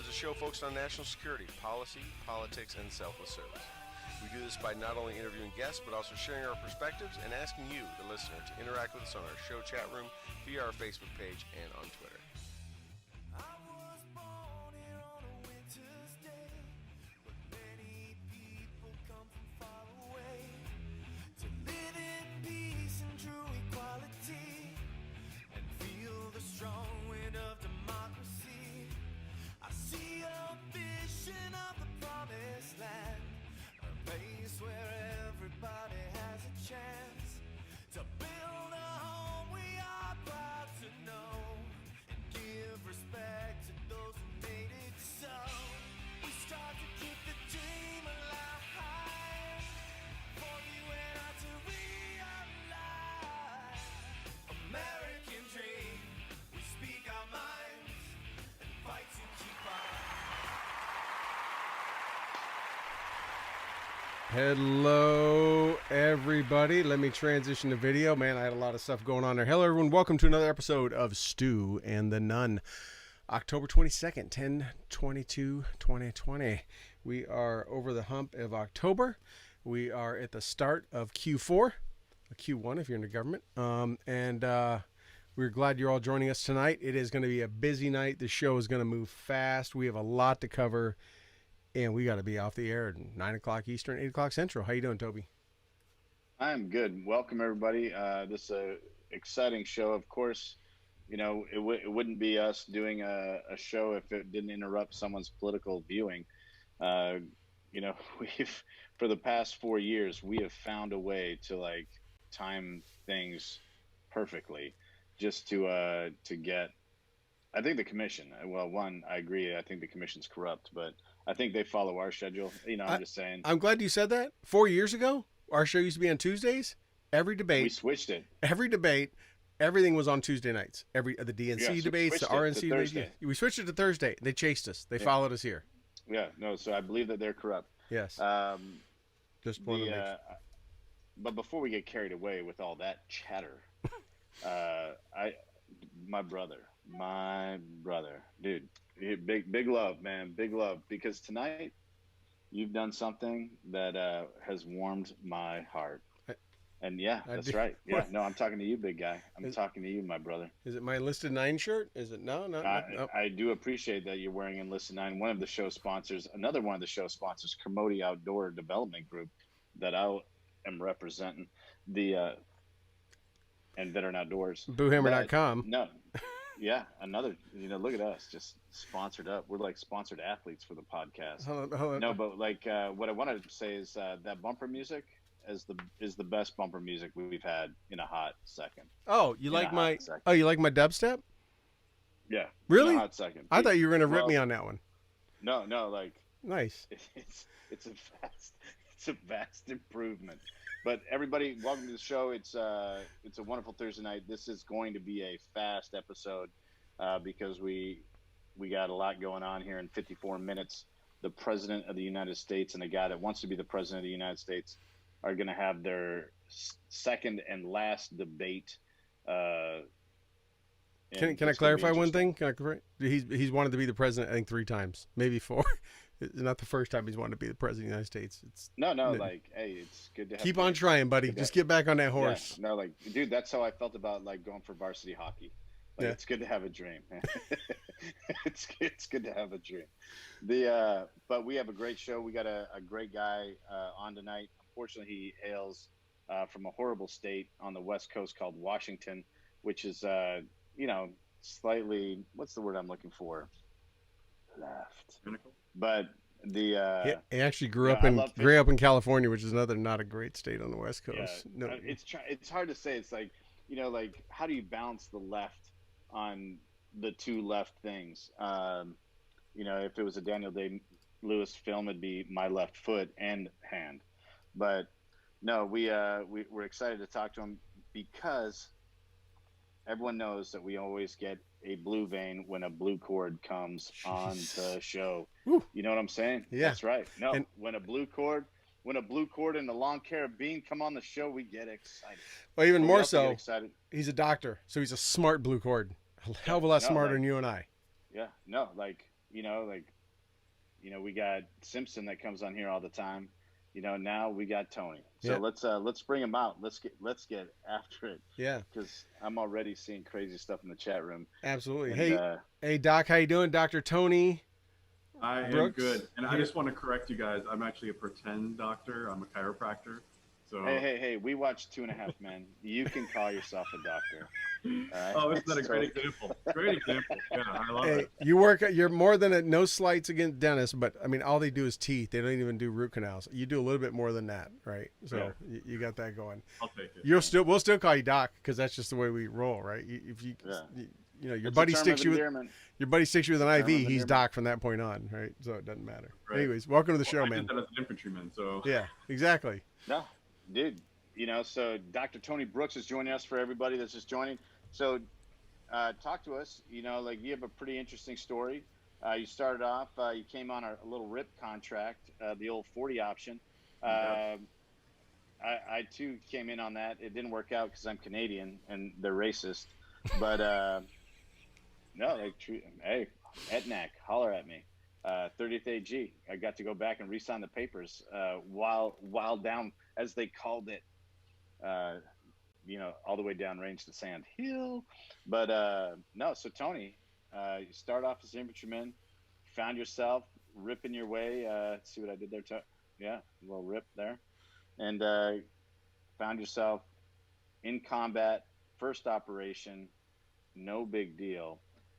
is a show focused on national security, policy, politics, and selfless service. We do this by not only interviewing guests, but also sharing our perspectives and asking you, the listener, to interact with us on our show chat room via our Facebook page and on Twitter. I was born here on a winter's day, but many people come from far away to live in peace and true equality and feel the strong wind of democracy. I see a vision of the promised land, a place where everybody has a chance to build a home we are proud to know and give respect to those who made it so. We strive to keep the dream alive for you and I to realize. American dream, we speak our minds and fight to keep our. Hello, everybody. Let me transition to video. Man, I had a lot of stuff going on there. Hello, everyone. Welcome to another episode of Stew and The Nunn. October 22nd, 10/22/2020. We are over the hump of October. We are at the start of Q4, Q1 if you're in the government. We're glad you're all joining us tonight. It is going to be a busy night. The show is going to move fast. We have a lot to cover. And we got to be off the air at 9 o'clock Eastern, 8 o'clock Central. How you doing, Toby? I'm good. Welcome, everybody. This is an exciting show. Of course, you know, it wouldn't be us doing a show if it didn't interrupt someone's political viewing. You know, for the past 4 years, we have found a way to, like, time things perfectly just to get, I think the commission, well, one, I agree. I think the commission's corrupt, but I think they follow our schedule. You know, I'm just saying. I'm glad you said that. 4 years ago, our show used to be on Tuesdays. Every debate. We switched it. Every debate, everything was on Tuesday nights. The DNC debates, the RNC debates. We switched it to Thursday. They chased us. They followed us here. Yeah, no, so I believe that they're corrupt. Yes. Just but before we get carried away with all that chatter, my brother, dude, big love, man, big love, because tonight you've done something that has warmed my heart. And yeah, that's right. Yeah, no, I'm talking to you, big guy. I'm talking to you, my brother. Is it my Enlisted 9 shirt? Is it? No. I do appreciate that you're wearing Enlisted 9. One of the show sponsors, another one of the show sponsors, Commodity Outdoor Development Group, that I am representing, and Veteran Outdoors. Boohammer.com. No. Yeah, another, you know, look at us, just sponsored up. We're like sponsored athletes for the podcast. Hold on. No, but like what I wanted to say is that bumper music is the best bumper music we've had in a hot second. Oh, you like my dubstep? Yeah. Really? In a hot second. I thought you were going to rip me on that one. No, like nice. It's a vast improvement. But everybody, welcome to the show. It's a wonderful Thursday night. This is going to be a fast episode because we got a lot going on here in 54 minutes. The President of the United States and the guy that wants to be the President of the United States are going to have their second and last debate. Can I clarify one thing? He's wanted to be the president, I think, 3 times, maybe 4. It's not the first time he's wanted to be the president of the United States. It's like, hey, it's good to have. Keep on trying, buddy. Just get back on that horse. Yeah, no, like, dude, that's how I felt about like going for varsity hockey. Like, it's good to have a dream. It's good to have a dream. But we have a great show. We got a great guy on tonight. Unfortunately, he hails from a horrible state on the West Coast called Washington, which is slightly, what's the word I'm looking for? Left. But he actually grew up in California, which is not a great state on the West Coast. Yeah, no, it's hard to say. It's like, you know, like, how do you balance the left on the two left things? You know, if it was a Daniel Day-Lewis film, it'd be My Left Foot and Hand. But no, we're excited to talk to him because everyone knows that we always get a blue vein when a blue cord comes on the show. Woo. You know what I'm saying? Yeah. That's right. No, when a blue cord and a long carabine come on the show, we get excited. Well, even more so, he's a doctor, so he's a smart blue cord. A hell of a lot smarter than you and I. Yeah. No, like, you know, like we got Simpson that comes on here all the time. Now we got Tony. So Yeah. let's bring him out. Let's get after it. Yeah. Because I'm already seeing crazy stuff in the chat room. Absolutely. And, Hey, Doc, how you doing, Dr. Tony I am Brooks? good. And I just want to correct you guys. I'm actually a pretend doctor. I'm a chiropractor. So Hey, we watched 2.5 Men. You can call yourself a doctor. Oh, isn't that a great example? Great example. Yeah, I love it. You're more than no slights against dentists, but I mean, all they do is teeth. They don't even do root canals. You do a little bit more than that, right? So you got that going. I'll take it. We'll still call you Doc because that's just the way we roll, right? If you, your It's buddy a term sticks of you with endearment. your buddy sticks you with an IV, he's endearment. Doc from that point on, right? So it doesn't matter. Right. Anyways, welcome to the show, I man. did that as an infantryman, so Yeah, exactly. No, dude. So Dr. Tony Brooks is joining us for everybody that's just joining. So talk to us. You have a pretty interesting story. You started off, you came on a little RIP contract, the old 40 option. I too came in on that. It didn't work out because I'm Canadian and they're racist. But no, hey, Etnac, holler at me. 30th AG. I got to go back and re-sign the papers while down, as they called it, all the way down range to Sand Hill. But no, so Tony, you start off as infantryman, found yourself ripping your way. See what I did there? Yeah, a little rip there. And found yourself in combat, first operation, no big deal.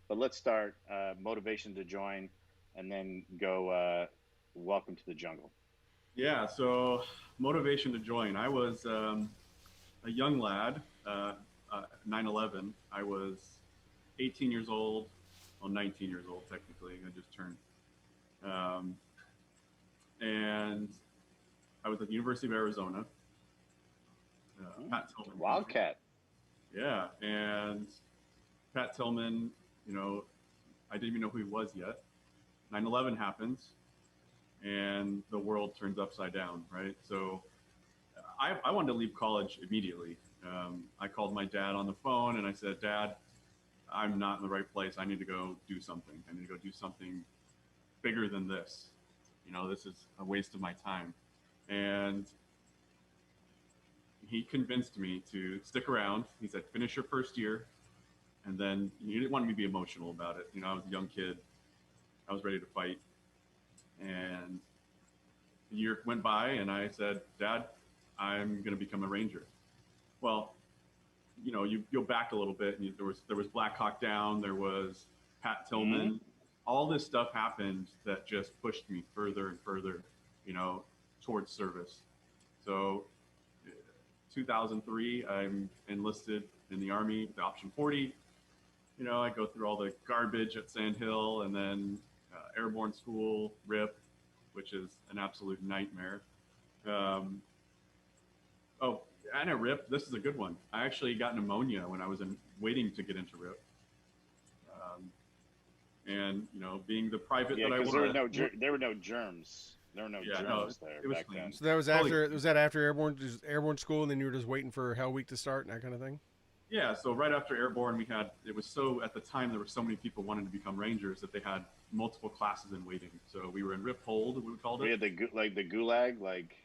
But let's start motivation to join and then go welcome to the jungle. yeah. So motivation to join. I was a young lad, 9/11. I was 18 years old, 19 years old technically. I just turned, and I was at the University of Arizona. Pat Tillman. Wildcat. Yeah, and Pat Tillman, I didn't even know who he was yet. 9/11 happens, and the world turns upside down, right? So I wanted to leave college immediately. I called my dad on the phone, and I said, Dad, I'm not in the right place. I need to go do something. I need to go do something bigger than this. This is a waste of my time. And he convinced me to stick around. He said, finish your first year. And then he didn't want me to be emotional about it. I was a young kid. I was ready to fight. And a year went by, and I said, Dad, I'm going to become a Ranger. Well, you go back a little bit, and there was Black Hawk Down, there was Pat Tillman. Mm-hmm. All this stuff happened that just pushed me further and further, towards service. So 2003, I'm enlisted in the Army, the option 40. I go through all the garbage at Sand Hill, and then airborne school, RIP, which is an absolute nightmare. And a RIP, this is a good one. I actually got pneumonia when I was waiting to get into RIP. And being the private that I was, there were no germs. There were no germs there it was back clean. then. So that was after. Was that after airborne school, and then you were just waiting for Hell Week to start and that kind of thing? Yeah. So right after airborne, at the time there were so many people wanting to become Rangers that they had multiple classes in waiting. So we were in RIP Hold, we called it. We had the gulag, like.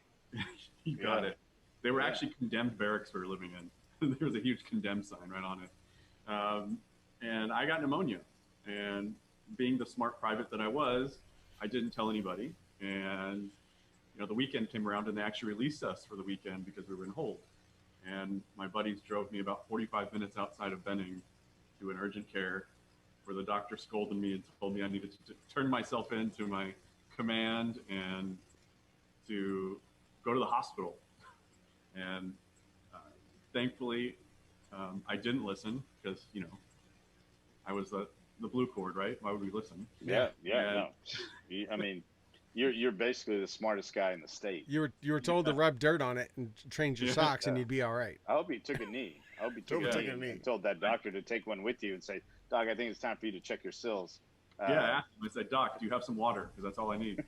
You got it. They were actually condemned barracks we were living in. There was a huge condemned sign right on it. And I got pneumonia. And being the smart private that I was, I didn't tell anybody. And, the weekend came around, and they actually released us for the weekend because we were in hold. And my buddies drove me about 45 minutes outside of Benning to an urgent care where the doctor scolded me and told me I needed to turn myself in to my command and to go to the hospital. And thankfully, I didn't listen because, I was the blue cord, right? Why would we listen? Yeah. No. I mean, you're basically the smartest guy in the state. You were told to rub dirt on it and change your socks, and you'd be all right. I hope you took a knee. And told that doctor to take one with you and say, Doc, I think it's time for you to check your sills. I asked him. I said, Doc, do you have some water? Because that's all I need.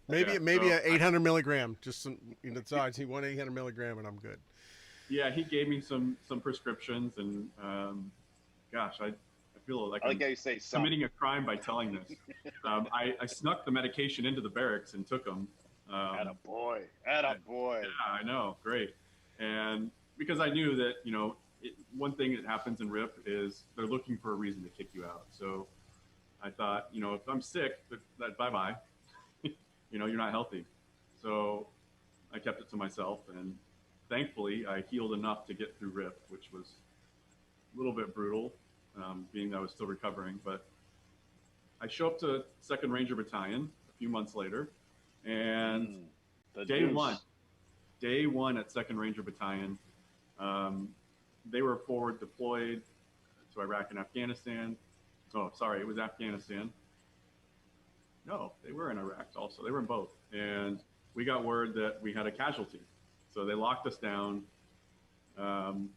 Maybe an 800 milligram. Just some, so I see 800 milligram, and I'm good. Yeah, he gave me some prescriptions, and gosh, I feel like I like I'm how you say some. committing a crime by telling this. I snuck the medication into the barracks and took them. Attaboy. Yeah, I know, great. And because I knew that, one thing that happens in RIP is they're looking for a reason to kick you out. So I thought, if I'm sick, bye-bye. You're not healthy. So I kept it to myself, and thankfully I healed enough to get through RIP, which was a little bit brutal, being that I was still recovering. But I show up to 2nd Ranger Battalion a few months later, and day one at 2nd Ranger Battalion, they were forward deployed to Iraq and Afghanistan. Oh, sorry, it was Afghanistan. No, they were in Iraq also. They were in both. And we got word that we had a casualty. So they locked us down, and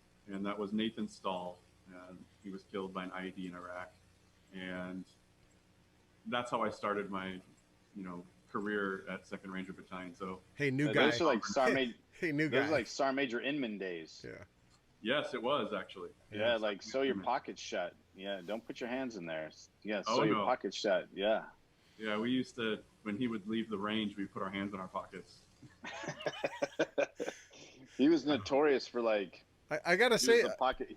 that was Nathan Stahl. And he was killed by an IED in Iraq. And that's how I started my, career at 2nd Ranger Battalion. So hey, new guy. Those are like Sergeant hey, new guy. Those are like Sergeant Major Inman days. Yeah. yes, it was actually. Yeah, like sew your pockets shut. Yeah, don't put your hands in there. Yeah, Oh, sew your no. pockets shut. Yeah. Yeah, we used to, when he would leave the range, we'd put our hands in our pockets. He was notorious for like. I gotta say,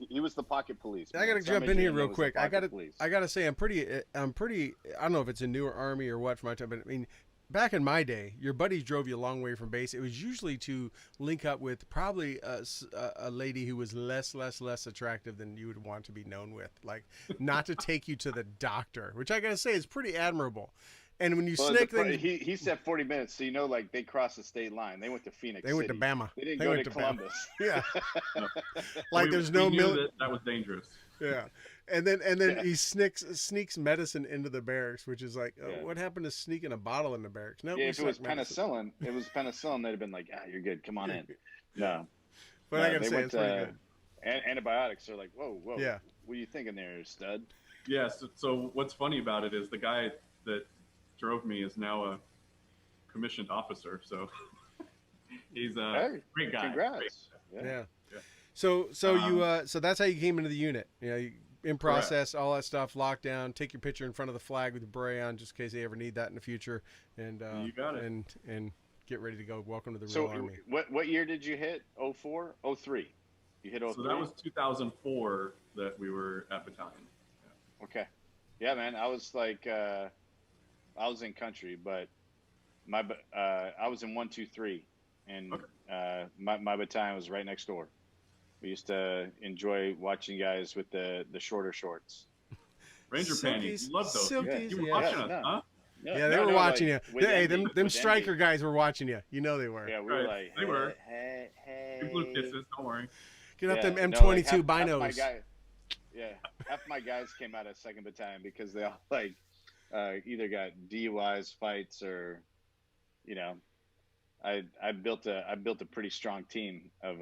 He was the pocket police. I gotta man. jump in Sergeant here Inman real was the quick. I pocket police. gotta say, I'm pretty. I don't know if it's a newer Army or what from my time, but I mean, back in my day, your buddies drove you a long way from base. It was usually to link up with probably a lady who was less attractive than you would want to be known with, like not to take you to the doctor, which I gotta say is pretty admirable. And when you sneak things, he said 40 minutes, so like they crossed the state line. They went to Phoenix. They went to City. Bama. They didn't They go went to to Columbus. yeah, No. like there's no we knew mil- that was dangerous. Yeah, and then he sneaks medicine into the barracks, which is like, what happened to sneaking a bottle in the barracks? No, Yeah, if it was penicillin, they'd have been like, you're good. Come on in. No, but I gotta say, it's pretty good. Antibiotics are like, whoa, Yeah. What are you thinking there, stud? Yeah. So what's funny about it is the guy that drove me is now a commissioned officer. So he's a great guy. Congrats. Great. Yeah. Yeah. So so that's how you came into the unit. You in process, all that stuff, locked down. Take your picture in front of the flag with the beret on, just in case they ever need that in the future. And you got it. And get ready to go. Welcome to the So real Army. what year did you hit? 04? 03? You hit 03? So that was 2004 that we were at battalion. Yeah. Okay. Yeah, man. I was like, I was in country, but I was in 123, and my battalion was right next door. We used to enjoy watching guys with the shorter shorts. Ranger panties. You love those. Silkies, You were yeah. watching us, No. huh? Yeah, they were watching like, you. with Hey, envy, them with striker envy. guys were watching you. You know they were. Yeah, we Right. were like, They were. hey. Give blue kisses. Don't worry. Get up them No, M22 like half binos. half my guys came out of 2nd Battalion because they all like either got DUIs, fights, or I built a pretty strong team of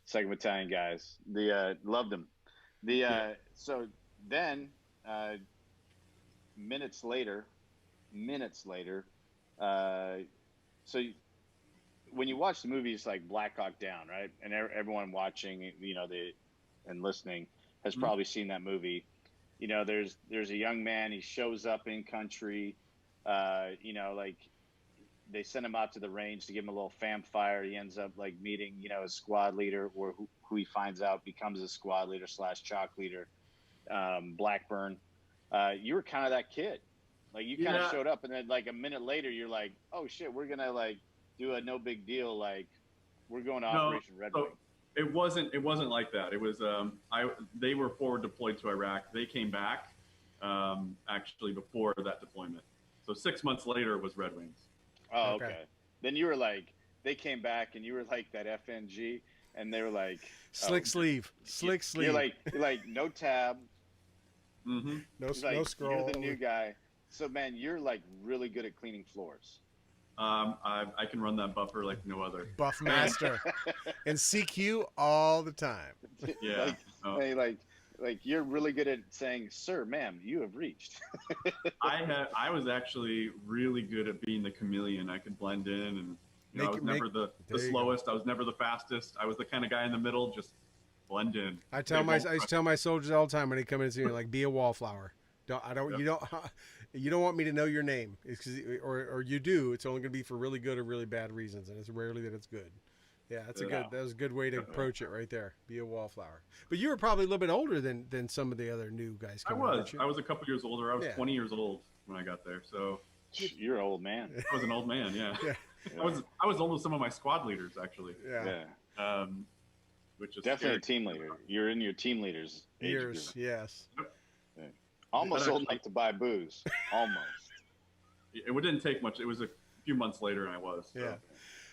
2nd Battalion guys. Loved them. So then minutes later, so when you watch the movies like Black Hawk Down, right, and everyone watching, and listening has probably seen that movie. There's a young man. He shows up in country. Like they send him out to the range to give him a little fam fire. He ends up like meeting, his squad leader, or who he finds out becomes his squad leader / chalk leader, Blackburn. You were kind of that kid. Like you kind of showed up, and then like a minute later, you're like, oh shit, we're gonna like do a no big deal. Like we're going to Operation Red Wing. It wasn't like that. It was they were forward deployed to Iraq. They came back actually before that deployment. So 6 months later was Red Wings. Oh, okay. Then you were like, they came back, and you were like that FNG, and they were like Slick sleeve. You're like no tab. Mm-hmm. No scroll. You're the new guy. So man, you're like really good at cleaning floors. I can run that buffer like no other. Buff master. And CQ all the time. Yeah. Like you're really good at saying, "Sir, ma'am, you have reached." I was actually really good at being the chameleon. I could blend in, and I was never the slowest. I was never the fastest. I was the kind of guy in the middle, just blend in. I tell my soldiers all the time when they come in and see me, like, be a wallflower. You don't want me to know your name. It's 'cause, or you do. It's only going to be for really good or really bad reasons, and it's rarely that it's good. Yeah, that was a good way to approach it right there. Be a wallflower. But you were probably a little bit older than some of the other new guys coming in. I was a couple years older. I was 20 years old when I got there. So you're an old man. I was an old man, yeah. Yeah. I was older than some of my squad leaders, actually. Yeah. Which is definitely scary. a team leader. You're in your team leaders age Years, group. yes. Yeah. Almost old enough to buy booze. Almost. It didn't take much. It was a few months later, and I was. So. Yeah.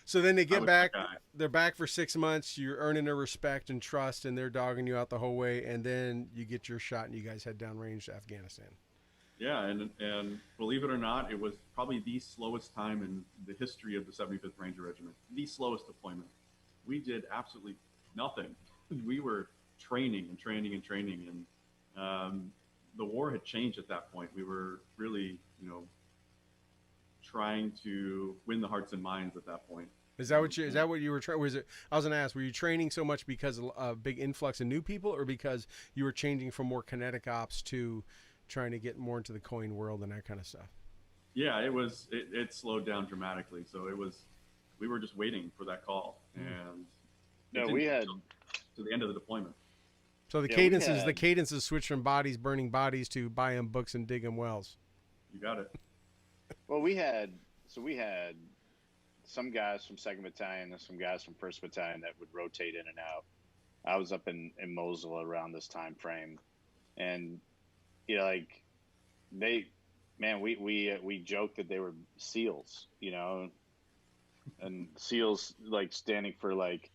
So then they get back. that guy. They're back for 6 months. You're earning their respect and trust, and they're dogging you out the whole way. And then you get your shot, and you guys head downrange to Afghanistan. Yeah, and believe it or not, it was probably the slowest time in the history of the 75th Ranger Regiment. The slowest deployment. We did absolutely nothing. We were training and training and training, and the war had changed at that point. We were really, trying to win the hearts and minds at that point. Is that what you were trying? Was it? I was gonna ask. Were you training so much because of a big influx of new people, or because you were changing from more kinetic ops to trying to get more into the coin world and that kind of stuff? Yeah, it slowed down dramatically. So we were just waiting for that call, and we had to the end of the deployment. So the cadences switched from burning bodies to buy them books and dig them wells. You got it. Well, we had some guys from 2nd Battalion and some guys from 1st Battalion that would rotate in and out. I was up in Mosul around this time frame, and we joked that they were SEALs, and SEALs like standing for like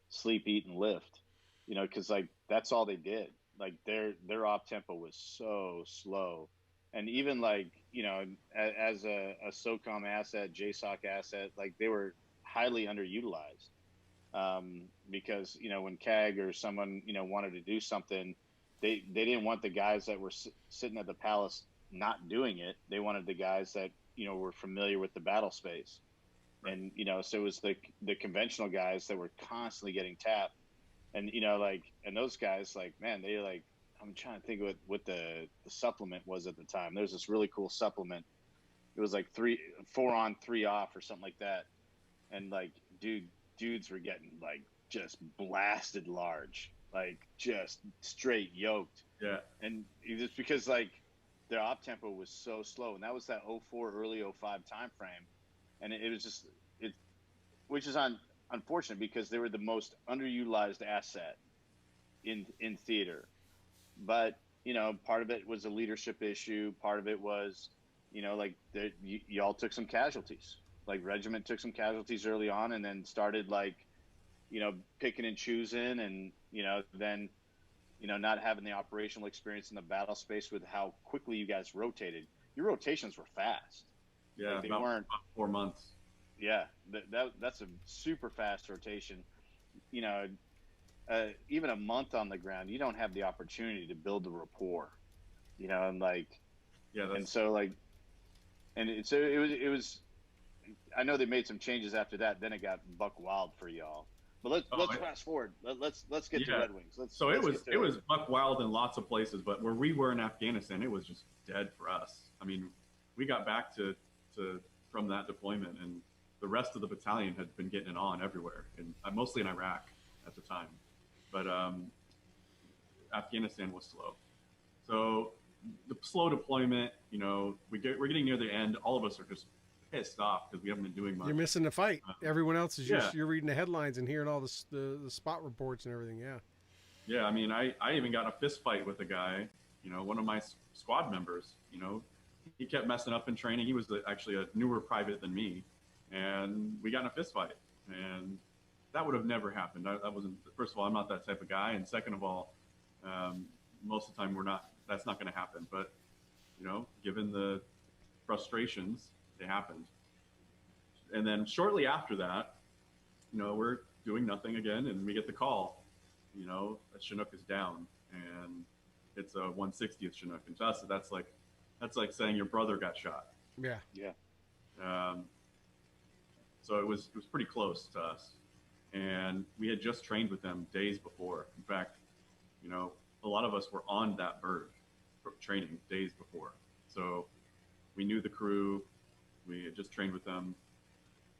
sleep, eat, and lift, because like that's all they did. Like their op tempo was so slow. And even like, as a SOCOM asset, JSOC asset, like they were highly underutilized, because, when CAG or someone, wanted to do something, they didn't want the guys that were sitting at the palace not doing it. They wanted the guys that, were familiar with the battle space. And, so it was the conventional guys that were constantly getting tapped. And, and those guys, like, man, they like, I'm trying to think of what the supplement was at the time. There's this really cool supplement. It was like 4 on 3 off or something like that. And like, dudes were getting like just blasted large, like just straight yoked. Yeah. And it's because like their op tempo was so slow. And that was that 04, early 05 time frame. And it was just, which is unfortunate because they were the most underutilized asset in theater. But, part of it was a leadership issue. Part of it was, like y'all took some casualties. Like regiment took some casualties early on and then started like, picking and choosing and, then, not having the operational experience in the battle space with how quickly you guys rotated. Your rotations were fast. Yeah, like they about weren't 4 months. Yeah, that's a super fast rotation. Even a month on the ground, you don't have the opportunity to build the rapport, and like, yeah, and so like, so it was. I know they made some changes after that. Then it got buck wild for y'all. But let's fast forward. Let's get to Red Wings. It was buck wild in lots of places, but where we were in Afghanistan, it was just dead for us. I mean, we got back to from that deployment, and the rest of the battalion had been getting it on everywhere, and mostly in Iraq at the time. But Afghanistan was slow. So the slow deployment, we're getting near the end. All of us are just pissed off because we haven't been doing much. You're missing the fight. Everyone else is you're reading the headlines and hearing all the spot reports and everything. Yeah. Yeah, I mean, I even got in a fist fight with a guy, one of my squad members. He kept messing up in training. He was actually a newer private than me, and we got in a fist fight. And that would have never happened. That wasn't. First of all, I'm not that type of guy, and second of all, most of the time we're not. That's not going to happen. But given the frustrations, they happened. And then shortly after that, we're doing nothing again, and we get the call. That Chinook is down, and it's a 160th Chinook, and to us, that's like saying your brother got shot. Yeah. Yeah. So it was pretty close to us. and we had just trained with them days before. In fact, a lot of us were on that bird for training days before. So we knew the crew. We had just trained with them.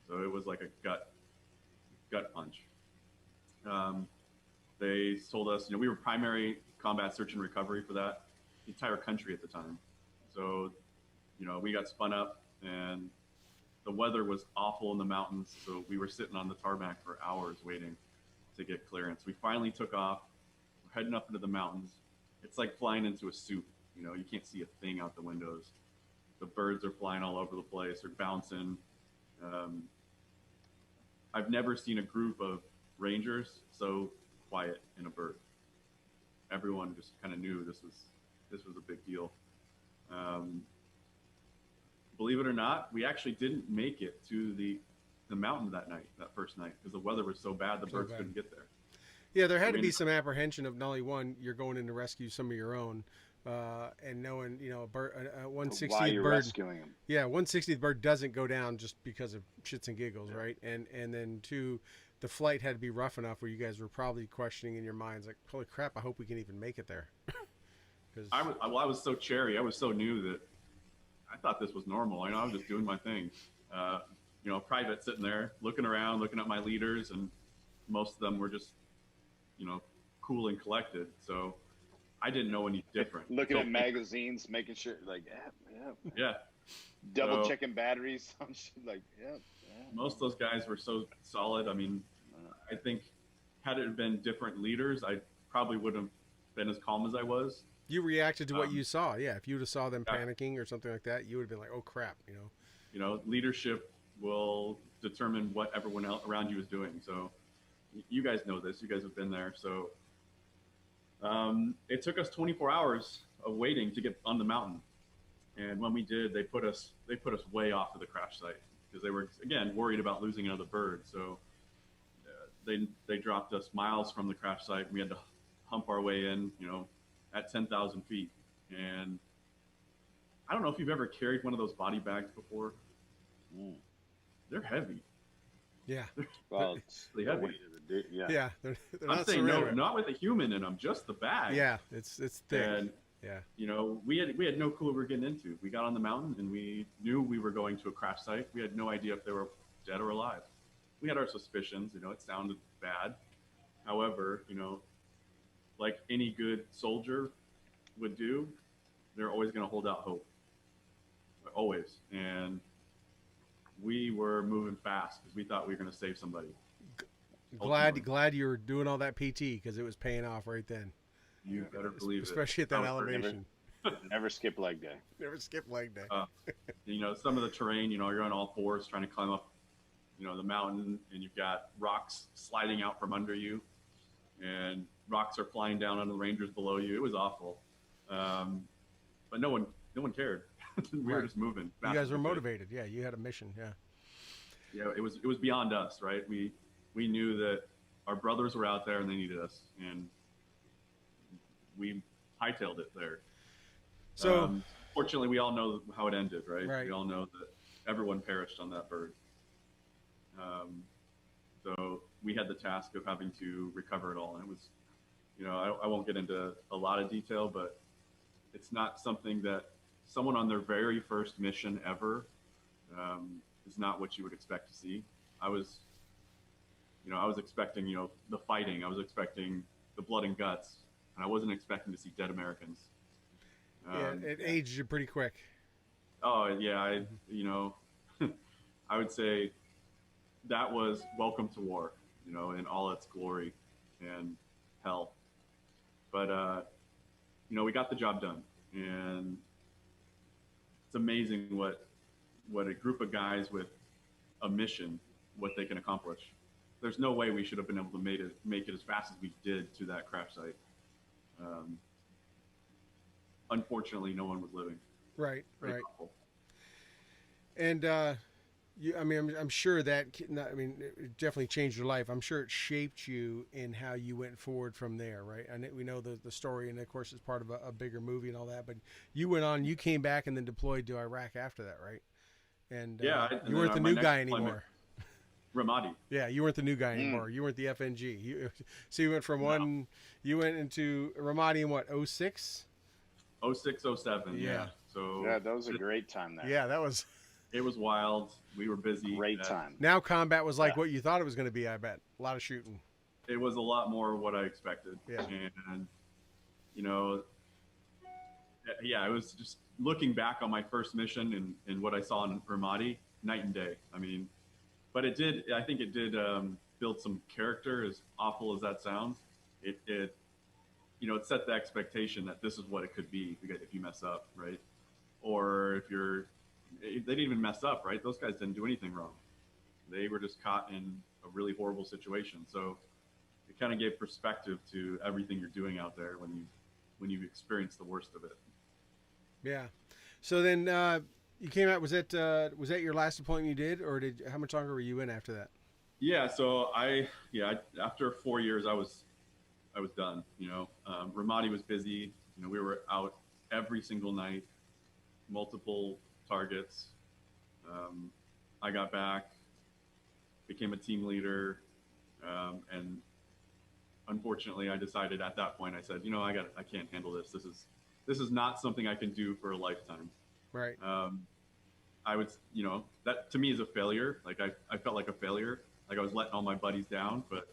So it was like a gut punch. They told us, we were primary combat search and recovery for that entire country at the time. So, we got spun up, and the weather was awful in the mountains. So we were sitting on the tarmac for hours waiting to get clearance. We finally took off. We're heading up into the mountains. It's like flying into a soup. You can't see a thing out the windows. The birds are flying all over the place. They're bouncing. I've never seen a group of rangers so quiet in a bird. Everyone just kind of knew this was a big deal. Believe it or not, we actually didn't make it to the mountain that first night, because the weather was so bad the birds couldn't get there. Yeah, there had to be some apprehension of not only one, you're going in to rescue some of your own, and knowing, a bird, 160th Why you're bird, rescuing them. yeah, 160th bird doesn't go down just because of shits and giggles, right? And then two, the flight had to be rough enough where you guys were probably questioning in your minds, like, holy crap, I hope we can even make it there. I was so cherry. I was so new that I thought this was normal. I was just doing my thing. Private sitting there, looking around, looking at my leaders, and most of them were just, cool and collected. So I didn't know any different. Looking at magazines, making sure, like, yeah. Double checking batteries. Like, yeah. Most of those guys were so solid. I mean, I think had it been different leaders, I probably wouldn't have been as calm as I was. You reacted to what you saw. Yeah. If you would have saw them panicking or something like that, you would have been like, oh crap, Leadership will determine what everyone else around you is doing. So you guys know this, you guys have been there. So it took us 24 hours of waiting to get on the mountain. And when we did, they put us way off of the crash site because they were, again, worried about losing another bird. So they dropped us miles from the crash site. We had to hump our way in, at 10,000 feet. And I don't know if you've ever carried one of those body bags before. They're heavy. Yeah. Well, it's really heavy. Yeah. They're I'm not saying surrendering. not with a human in them, just the bag. Yeah. It's thick. And, yeah. We had no clue what we were getting into. We got on the mountain and we knew we were going to a crash site. We had no idea if they were dead or alive. We had our suspicions, it sounded bad. However, like any good soldier would do, they're always going to hold out hope. Always. And we were moving fast because we thought we were going to save somebody. Glad you were doing all that PT because it was paying off right then. You better believe it. Especially at that elevation. Never skip leg day. Never skip leg day. Some of the terrain, you're on all fours trying to climb up, the mountain, and you've got rocks sliding out from under you, and rocks are flying down on the rangers below you. It was awful. But no one cared. We were just moving. You guys were motivated. Yeah. You had a mission. Yeah. Yeah. It was beyond us, right? We knew that our brothers were out there and they needed us, and we hightailed it there. So fortunately, we all know how it ended, right? Right. We all know that everyone perished on that bird. So we had the task of having to recover it all. And it was, I won't get into a lot of detail, but it's not something that someone on their very first mission ever is not what you would expect to see. I was expecting, the fighting. I was expecting the blood and guts. And I wasn't expecting to see dead Americans. It aged you pretty quick. Oh yeah, I would say that was welcome to war, in all its glory and hell. But we got the job done, and it's amazing what a group of guys with a mission, what they can accomplish. There's no way we should have been able to make it as fast as we did to that crash site. Unfortunately, no one was living. Right. Very Right. awful. And I'm sure that it definitely changed your life. I'm sure it shaped you in how you went forward from there, right? And we know the story, and of course it's part of a bigger movie and all that. But you went on, you came back, and then deployed to Iraq after that, right? And Yeah, you weren't the new guy anymore. Ramadi. Yeah, you weren't the new guy anymore. You weren't the FNG. So you went from you went into Ramadi in what, 06? 06, 07. Yeah. So Yeah, that was a great time there. Yeah, that was. it was wild. We were busy. Great time. Now combat was like what you thought it was going to be, I bet. A lot of shooting. It was a lot more what I expected. Yeah. And, you know, yeah, it was just looking back on my first mission and what I saw in Ramadi, night and day. I mean, but I think it did build some character, as awful as that sounds. It you know, it set the expectation that this is what it could be if you mess up, right? Or they didn't even mess up, right? Those guys didn't do anything wrong. They were just caught in a really horrible situation. So it kind of gave perspective to everything you're doing out there when you experience the worst of it. Yeah. So then you came out. Was that your last deployment you did, or how much longer were you in after that? Yeah. So after 4 years, I was done. You know, Ramadi was busy. You know, we were out every single night, multiple targets. I got back, became a team leader, and unfortunately, I decided at that point. I said, you know, I can't handle this. This is not something I can do for a lifetime. Right. I was, you know, that to me is a failure. Like I felt like a failure. Like I was letting all my buddies down, but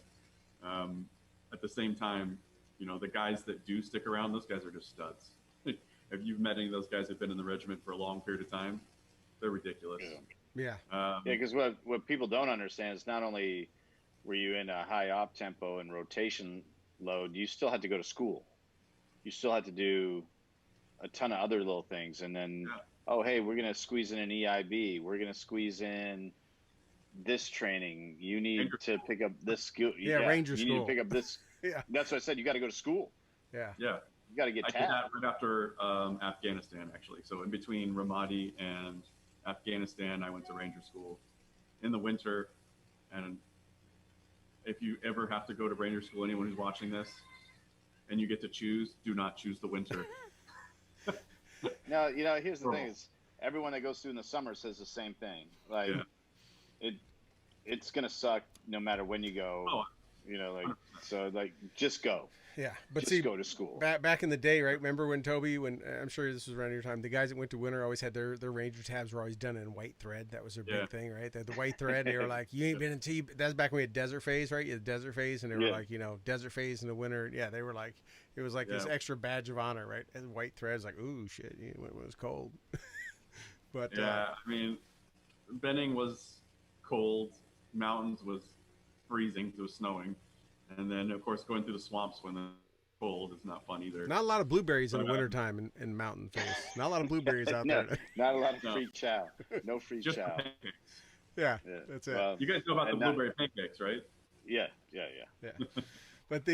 at the same time, you know, the guys that do stick around, those guys are just studs. If you've met any of those guys who've been in the regiment for a long period of time, they're ridiculous. Yeah. Because what people don't understand is not only were you in a high op tempo and rotation load, you still had to go to school. You still had to do a ton of other little things. And then, oh, hey, we're going to squeeze in an EIB. We're going to squeeze in this training. You need to pick up this skill. Ranger school. You need to pick up this. Yeah. That's what I said. You got to go to school. Yeah. You got to get I tapped. did that right after Afghanistan, actually. So in between Ramadi and Afghanistan, I went to Ranger school in the winter. And if you ever have to go to Ranger school, anyone who's watching this, and you get to choose, do not choose the winter. No, you know, here's the thing: is everyone that goes through in the summer says the same thing. Like, it's gonna suck no matter when you go. Oh, you know, like 100%. So, like, just go. Yeah, but just go to school. Back in the day, right? Remember when Toby? When I'm sure this was around your time, the guys that went to winter always had their Ranger tabs were always done in white thread. That was their big thing, right? The white thread. They were like, you ain't been in T. That's back when we had desert phase, right? You had desert phase, and they were like, you know, desert phase in the winter. Yeah, they were like, it was like this extra badge of honor, right? And white threads, like, ooh, shit, when it was cold. But I mean, Benning was cold. Mountains was freezing. It was snowing. And then, of course, going through the swamps when the cold is not fun either. Not a lot of blueberries in the wintertime in mountain phase. Not a lot of blueberries out there. Not a lot of free chow. No free Just chow. pancakes. Yeah, that's it. You guys know about the blueberry pancakes, right? Yeah. But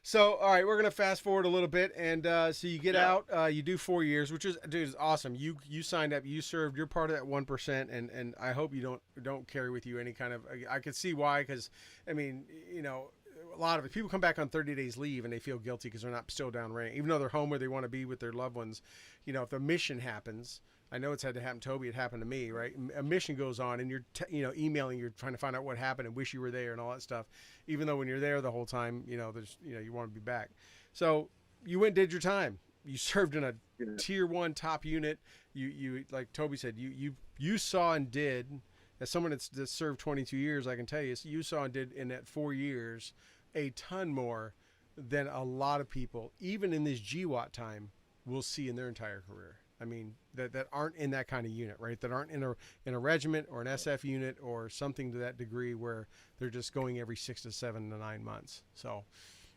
so all right, we're gonna fast forward a little bit, and so you get out, you do 4 years, which is awesome. You signed up, you served, you're part of that 1%, and I hope you don't carry with you any kind of. I could see why, because I mean, you know, a lot of it, people come back on 30 days leave and they feel guilty because they're not still downrange, even though they're home where they want to be with their loved ones. You know, if a mission happens. I know it's had to happen to Toby. It happened to me, right? A mission goes on, and you're, emailing. You're trying to find out what happened and wish you were there and all that stuff. Even though when you're there the whole time, you know, you want to be back. So you went and did your time. You served in a tier 1 top unit. You like Toby said, you saw and did. As someone that's served 22 years, I can tell you, you saw and did in that 4 years a ton more than a lot of people, even in this GWAT time, will see in their entire career. I mean, that aren't in that kind of unit, right? That aren't in a regiment or an SF unit or something to that degree where they're just going every 6 to 7 to 9 months. So,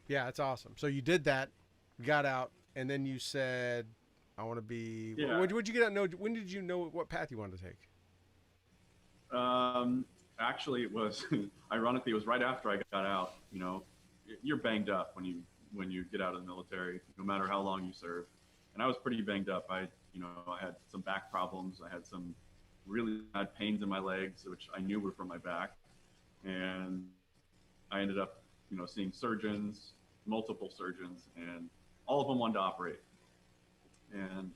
yeah, it's awesome. So you did that, got out, and then you said, "I want to be." Yeah. Would you get out? No. When did you know what path you wanted to take? Actually, it was ironically it was right after I got out. You know, you're banged up when you get out of the military, no matter how long you serve. And I was pretty banged up. I had some back problems. I had some really bad pains in my legs, which I knew were from my back. And I ended up, seeing surgeons, multiple surgeons, and all of them wanted to operate. And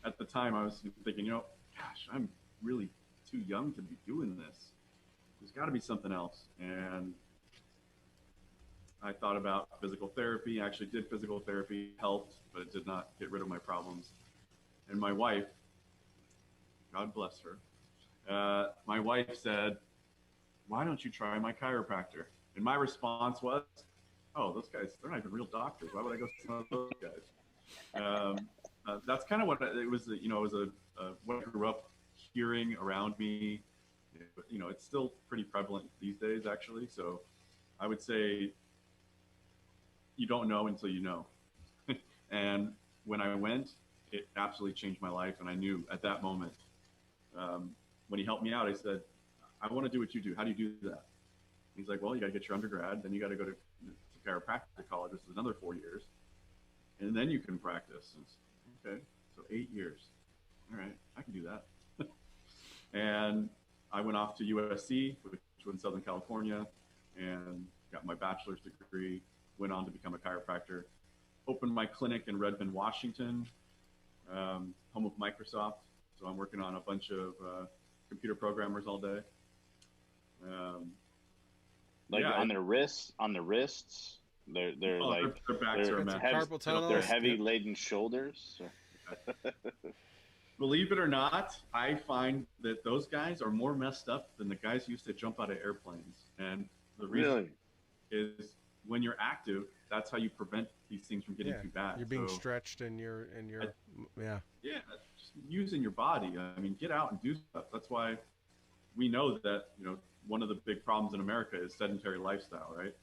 at the time I was thinking, gosh, I'm really too young to be doing this. there's got to be something else. And I thought about physical therapy. I actually did physical therapy, helped, but it did not get rid of my problems. And my wife, God bless her, my wife said, why don't you try my chiropractor? And my response was, oh, those guys, they're not even real doctors. Why would I go see one of those guys? That's kind of what it was, you know, it was what I grew up hearing around me. You know, it's still pretty prevalent these days, actually. So I would say you don't know until you know. And when I went, it absolutely changed my life. And I knew at that moment, when he helped me out, I said, I want to do what you do. How do you do that? He's like, well, you got to get your undergrad, then you got to go to chiropractic college. This is another 4 years, and then you can practice. Okay, so 8 years. All right, I can do that. And I went off to USC, which was in Southern California, and got my bachelor's degree. Went on to become a chiropractor. Opened my clinic in Redmond, Washington, home of Microsoft. So I'm working on a bunch of computer programmers all day. Like yeah, on their wrists, they're like their backs are a mess. Carpal tunnel. They're heavy laden shoulders. Believe it or not, I find that those guys are more messed up than the guys who used to jump out of airplanes. And the reason is when you're active, that's how you prevent these things from getting too bad. You're being stretched and you're yeah, just using your body. I mean, get out and do stuff. That's why we know that, you know, one of the big problems in America is sedentary lifestyle, right?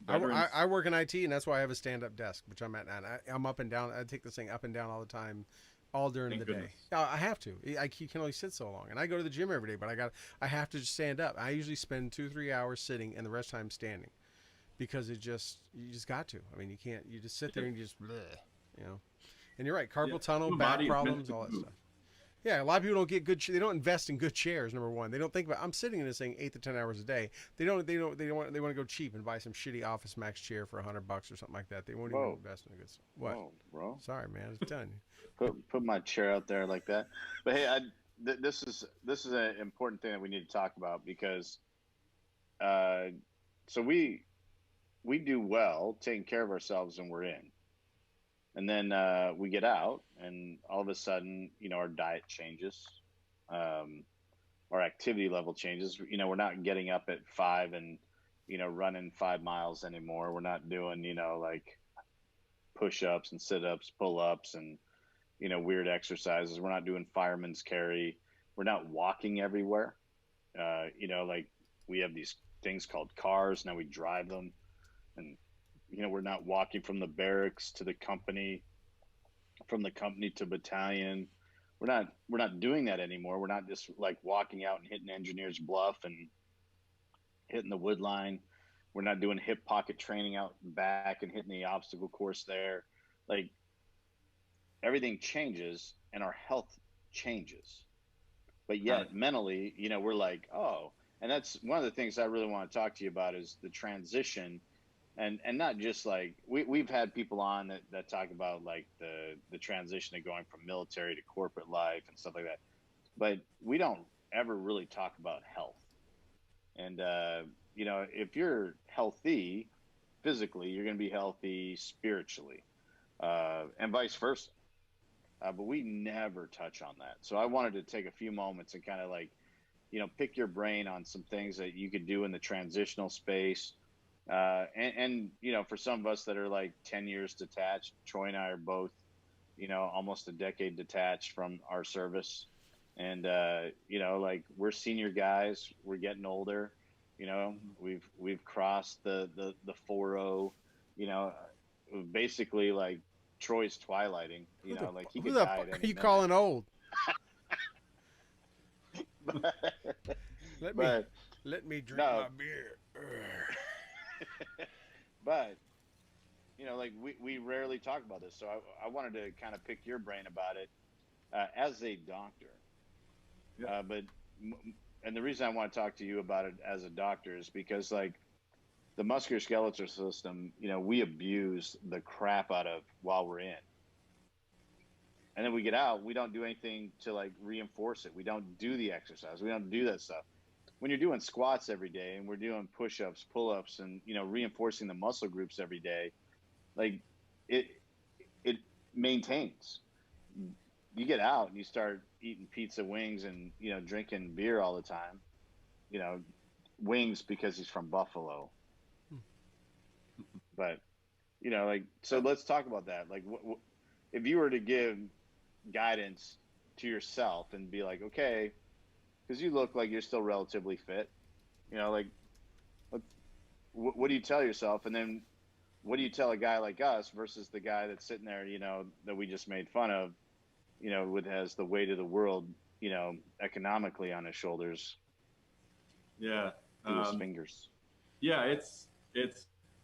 I work in IT, and that's why I have a stand-up desk, which I'm at now. I'm up and down. I take this thing up and down all the time, all during the day. I have to. You can only sit so long, and I go to the gym every day, but I have to just stand up. I usually spend 2-3 hours sitting, and the rest of the time standing, because you just got to. I mean, you can't. You just sit there and you just, bleh, you know. And you're right, carpal tunnel, back problems, all that stuff. Yeah, a lot of people don't get good. They don't invest in good chairs. Number one, they don't think about. I'm sitting in this thing 8 to 10 hours a day. They want to go cheap and buy some shitty Office Max chair for $100 or something like that. They won't even invest in a good. What? Whoa, bro. Sorry, man. It's done. Put my chair out there like that. But hey, this is an important thing that we need to talk about, because, so we do well taking care of ourselves when we're in. And then we get out, and all of a sudden, you know, our diet changes, our activity level changes. You know, we're not getting up at 5 and, you know, running 5 miles anymore. We're not doing, you know, like push-ups and sit-ups, pull-ups, and, you know, weird exercises. We're not doing fireman's carry. We're not walking everywhere. You know, like we have these things called cars. Now we drive them, and you know, we're not walking from the barracks to the company, from the company to battalion. We're not doing that anymore. We're not just like walking out and hitting Engineers Bluff and hitting the wood line. We're not doing hip pocket training out back and hitting the obstacle course there. Like, everything changes and our health changes. But yet mentally, you know, we're like, oh, and that's one of the things I really want to talk to you about, is the transition. And not just like we've had people on that talk about like the transition of going from military to corporate life and stuff like that, but we don't ever really talk about health. And you know, if you're healthy physically, you're going to be healthy spiritually, and vice versa. But we never touch on that. So I wanted to take a few moments and kind of like, you know, pick your brain on some things that you could do in the transitional space. And you know, for some of us that are like 10 years detached, Troy and I are both, you know, almost a decade detached from our service. And, you know, like we're senior guys, we're getting older, you know, we've crossed the 4-0, you know, basically like Troy's twilighting, you know, like he could die at any are you minute. calling old? Let me drink my beer. But, you know, like we rarely talk about this. So I wanted to kind of pick your brain about it as a doctor. Yeah. And the reason I want to talk to you about it as a doctor is because, like, the musculoskeletal system, you know, we abuse the crap out of while we're in. And then we get out, we don't do anything to like reinforce it. We don't do the exercise. We don't do that stuff. When you're doing squats every day and we're doing push-ups, pull-ups, and reinforcing the muscle groups every day, like it maintains. You get out and you start eating pizza, wings, and drinking beer all the time. Wings because he's from Buffalo. But so let's talk about that. Like, if you were to give guidance to yourself and be like, okay, because you look like you're still relatively fit, like, what do you tell yourself? And then what do you tell a guy like us versus the guy that's sitting there, that we just made fun of, has the weight of the world, economically on his shoulders. Yeah. Through his fingers. Yeah, it's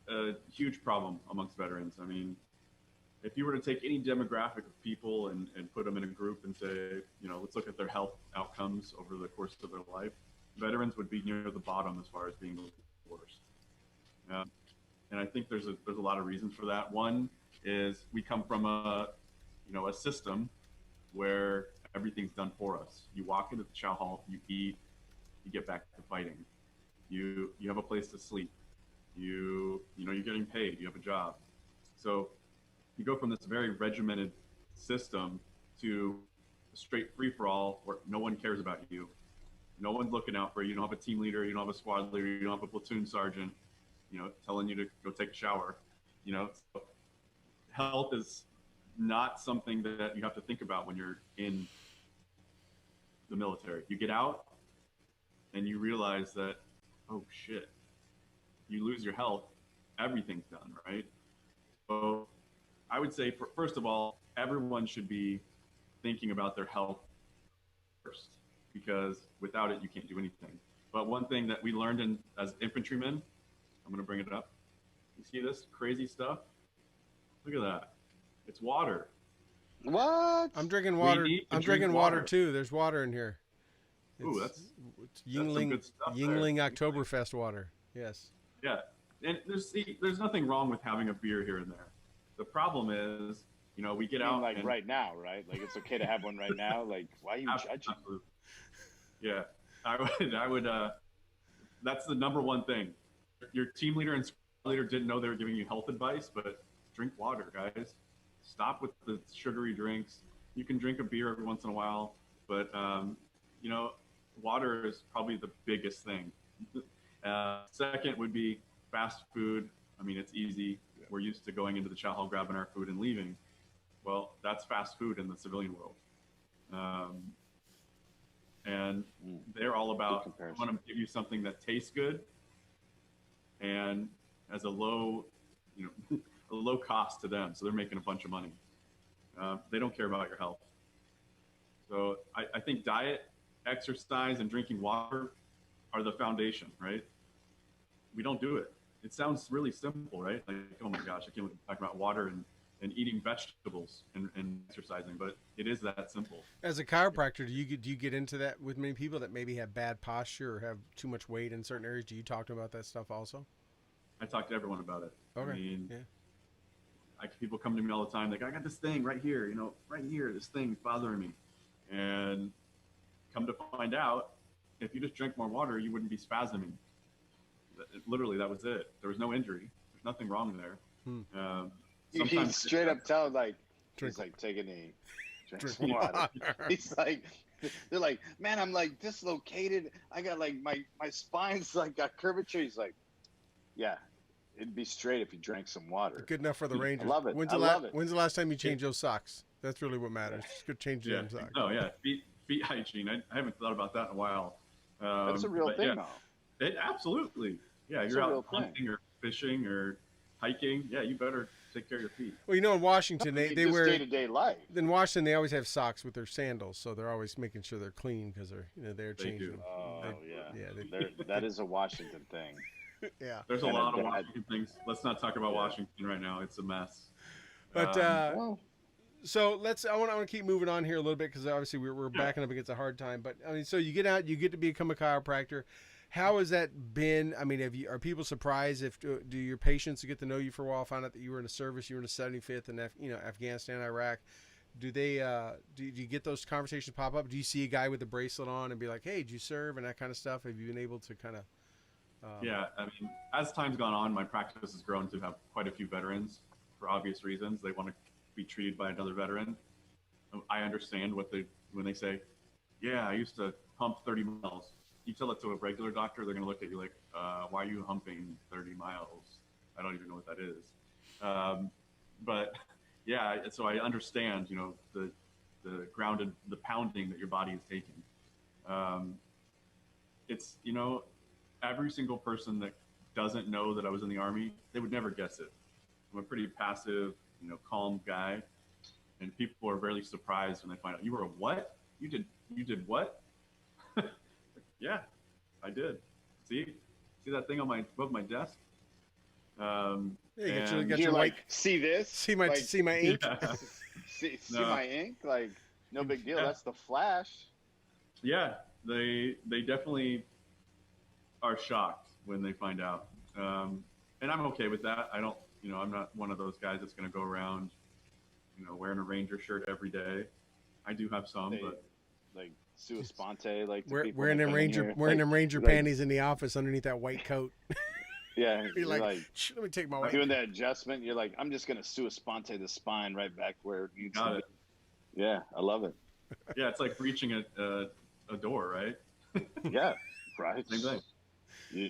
a huge problem amongst veterans. I mean, if you were to take any demographic of people and put them in a group and say, let's look at their health outcomes over the course of their life, veterans would be near the bottom as far as being the worst. And I think there's a lot of reasons for that. One is we come from a system where everything's done for us. You walk into the chow hall, you eat, you get back to fighting. You have a place to sleep. You're getting paid. You have a job. So you go from this very regimented system to a straight free-for-all where no one cares about you. No one's looking out for you. You don't have a team leader. You don't have a squad leader. You don't have a platoon sergeant, telling you to go take a shower. So health is not something that you have to think about when you're in the military. You get out and you realize that, oh shit, you lose your health, everything's done, right? So I would say, first of all, everyone should be thinking about their health first, because without it, you can't do anything. But one thing that we learned as infantrymen, I'm going to bring it up. You see this crazy stuff? Look at that. It's water. What? I'm drinking water. I'm drinking water too. There's water in here. Ooh, that's Yingling, good stuff Yingling Oktoberfest water. Yes. Yeah. And there's nothing wrong with having a beer here and there. The problem is, we get out like right now, right? Like it's okay to have one right now. Like, why are you judging? Absolutely. Yeah. I would, that's the number one thing. Your team leader and squad leader didn't know they were giving you health advice, but drink water, guys. Stop with the sugary drinks. You can drink a beer every once in a while, but, water is probably the biggest thing. Second would be fast food. I mean, it's easy. Yeah. We're used to going into the chow hall, grabbing our food and leaving. Well, that's fast food in the civilian world. And they're all about, I want to give you something that tastes good and has a low cost to them. So they're making a bunch of money. They don't care about your health. So I think diet, exercise, and drinking water are the foundation, right? We don't do it. It sounds really simple, right? Like, oh my gosh, I can't believe we're talking about water and eating vegetables and exercising, but it is that simple. As a chiropractor, do you get into that with many people that maybe have bad posture or have too much weight in certain areas? Do you talk to them about that stuff also? I talk to everyone about it. Okay. I mean, yeah. People come to me all the time. Like, I got this thing right here, right here, this thing's bothering me. And come to find out, if you just drank more water, you wouldn't be spasming. Literally, that was it. There was no injury. There's nothing wrong there. He straight up tell he's like, take a knee, drink some water. He's like, they're like, man, I'm like dislocated. I got like my spine's like got curvature. He's like, yeah, it'd be straight if you drank some water. Good enough for the Rangers. I love it. When's the last time you changed those socks? That's really what matters. Just go change the damn socks. Oh yeah, feet hygiene. I haven't thought about that in a while. That's a real thing, though. It absolutely. Yeah, you're out hunting or fishing or hiking. Yeah, you better take care of your feet. Well, in Washington, they wear day-to-day life. In Washington, they always have socks with their sandals, so they're always making sure they're clean because they're changing them. Oh yeah. That is a Washington thing. Yeah. There's a lot of Washington things. Let's not talk about Washington right now. It's a mess. But so I want to keep moving on here a little bit because obviously we're backing up against a hard time. But I mean, so you get out, you get to become a chiropractor. How has that been? I mean, are people surprised do your patients get to know you for a while, find out that you were in the service, you were in the 75th in Afghanistan, Iraq? do they do you get those conversations pop up? Do you see a guy with a bracelet on and be like, hey, did you serve, and that kind of stuff? Have you been able to kind of Yeah, I mean, as time's gone on, my practice has grown to have quite a few veterans for obvious reasons. They want to be treated by another veteran. I understand when they say, yeah, I used to pump 30 miles. You tell it to a regular doctor, they're going to look at you like, why are you humping 30 miles? I don't even know what that is. But yeah, so I understand, the pounding that your body is taking. It's, every single person that doesn't know that I was in the Army, they would never guess it. I'm a pretty passive, calm guy, and people are really surprised when they find out, you were a what? You did what? Yeah, I did. See that thing above my desk? yeah, you got You're your like, white, see this? see my ink. Yeah. See No. my ink? Like, no big deal. Yeah. That's the Flash. Yeah, they definitely are shocked when they find out. And I'm okay with that. I don't, I'm not one of those guys that's going to go around, wearing a Ranger shirt every day. I do have some, but Like sua sponte, like the people Wearing that them come in Ranger here. wearing Like- them Ranger like, panties in the office underneath that white coat. Yeah, You're like, like "Shh, let me take my white. doing that adjustment. You're like, I'm just gonna sua sponte the spine right back where it needs got to it. be. Yeah, I love it. Yeah, it's like reaching a door, right? Yeah, right. Same thing. You,